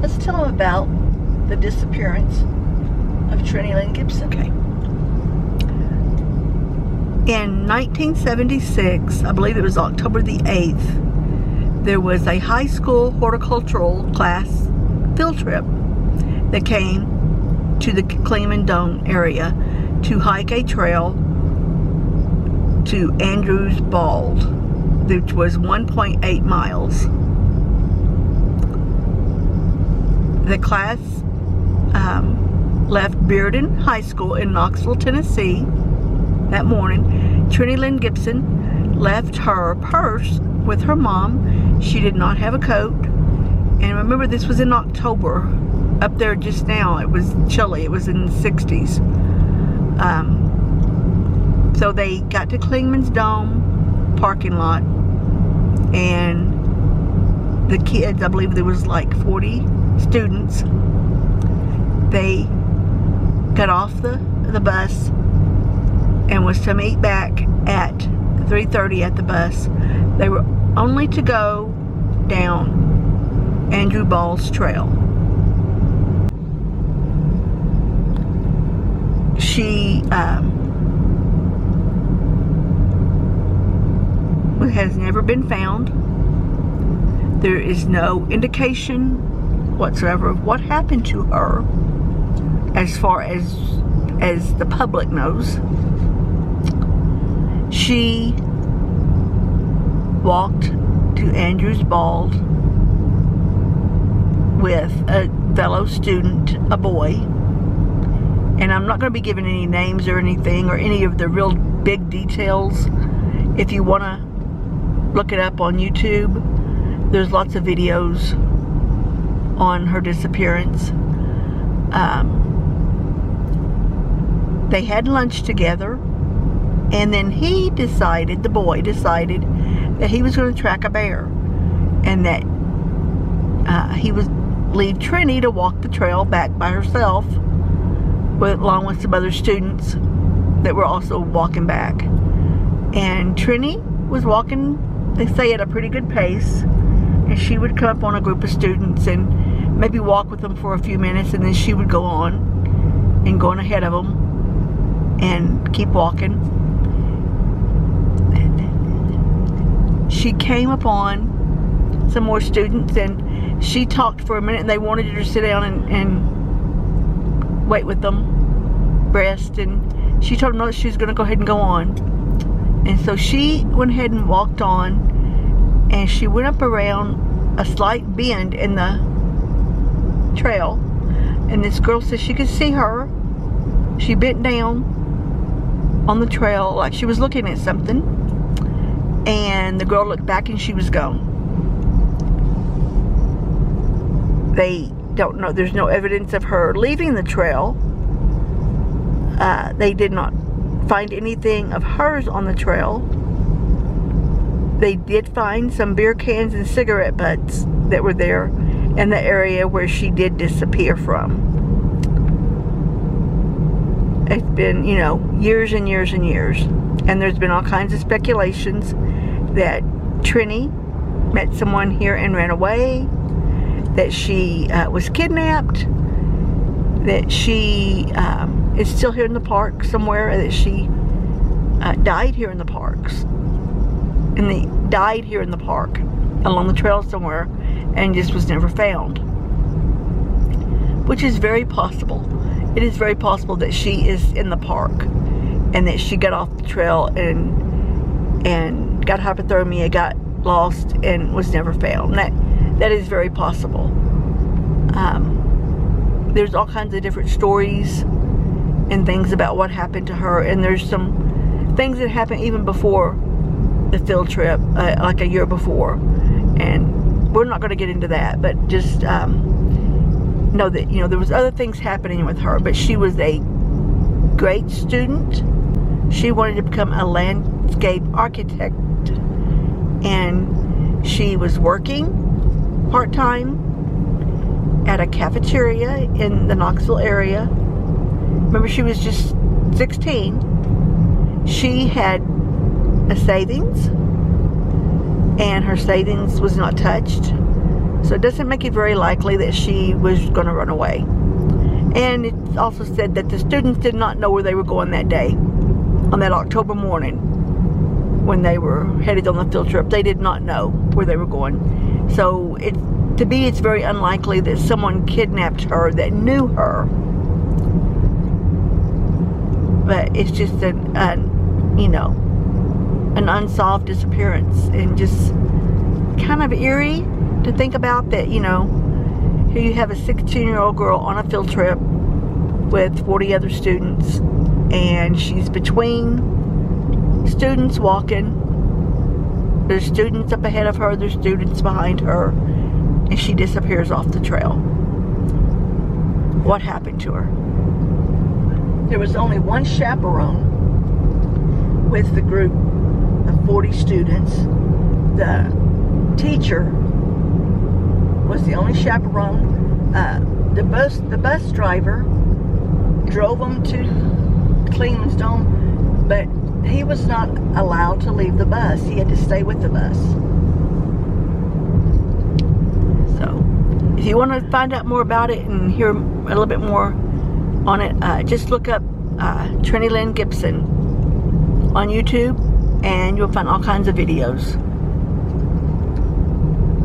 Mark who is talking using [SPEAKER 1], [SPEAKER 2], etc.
[SPEAKER 1] Let's tell them about the disappearance of Trenny Lynn Gibson.
[SPEAKER 2] Okay. In 1976, I believe it was October the 8th, there was a high school horticultural class field trip that came to the Clingman Dome area to hike a trail to Andrews Bald, which was 1.8 miles. The class left Bearden High School in Knoxville, Tennessee that morning. Trenny Lynn Gibson left her purse with her mom. She did not have a coat. And remember, this was in October. Up there just now, it was chilly. It was in the 60s. So they got to Clingman's Dome parking lot. And the kids, I believe there was like 40 students. They got off the bus and was to meet back at 3:30 at the bus. They were only to go down Andrew Bald's trail. She has never been found. There is no indication whatsoever of what happened to her as far as the public knows. She walked to Andrews Bald with a fellow student, a boy, and I'm not going to be giving any names or anything or any of the real big details. If you want to look it up on YouTube, there's lots of videos on her disappearance. They had lunch together, and then the boy decided that he was going to track a bear, and that he would leave Trenny to walk the trail back by herself, along with some other students that were also walking back. And Trenny was walking, they say, at a pretty good pace, and she would come up on a group of students and maybe walk with them for a few minutes, and then she would go on and go on ahead of them and keep walking. She came upon some more students, and she talked for a minute, and they wanted her to sit down and wait with them, rest, and she told them no, that she was going to go ahead and go on. And so she went ahead and walked on, and she went up around a slight bend in the trail, and this girl said she could see her. She bent down on the trail like she was looking at something, and the girl looked back and she was gone. They don't know, there's no evidence of her leaving the trail. They did not find anything of hers on the trail. They did find some beer cans and cigarette butts that were there in the area where she did disappear from. It's been, years and years and years. And there's been all kinds of speculations that Trenny met someone here and ran away, that she was kidnapped, that she is still here in the park somewhere, that she died here in the parks. And they died here in the park along the trail somewhere and just was never found. Which is very possible. It is very possible that she is in the park and that she got off the trail and got hypothermia, got lost, and was never found. That is very possible. There's all kinds of different stories and things about what happened to her, and there's some things that happened even before the field trip, like a year before, and we're not going to get into that, but just know that there was other things happening with her. But she was a great student. She wanted to become a landscape architect, and she was working part-time at a cafeteria in the Knoxville area. Remember, she was just 16. She had a savings, and her savings was not touched. So it doesn't make it very likely that she was going to run away. And it's also said that the students did not know where they were going that day, on that October morning when they were headed on the field trip. They did not know where they were going. So to me, it's very unlikely that someone kidnapped her that knew her. But it's just an unsolved disappearance, and just kind of eerie to think about that, here you have a 16-year-old girl on a field trip with 40 other students, and she's between students walking. There's students up ahead of her, there's students behind her, and she disappears off the trail. What happened to her?
[SPEAKER 1] There was only one chaperone with the group of 40 students. The teacher was the only chaperone. The bus driver drove them to Clevelandstone, but he was not allowed to leave the bus. He had to stay with the bus.
[SPEAKER 2] So, if you want to find out more about it and hear a little bit more on it, just look up Trenny Lynn Gibson on YouTube, and you'll find all kinds of videos.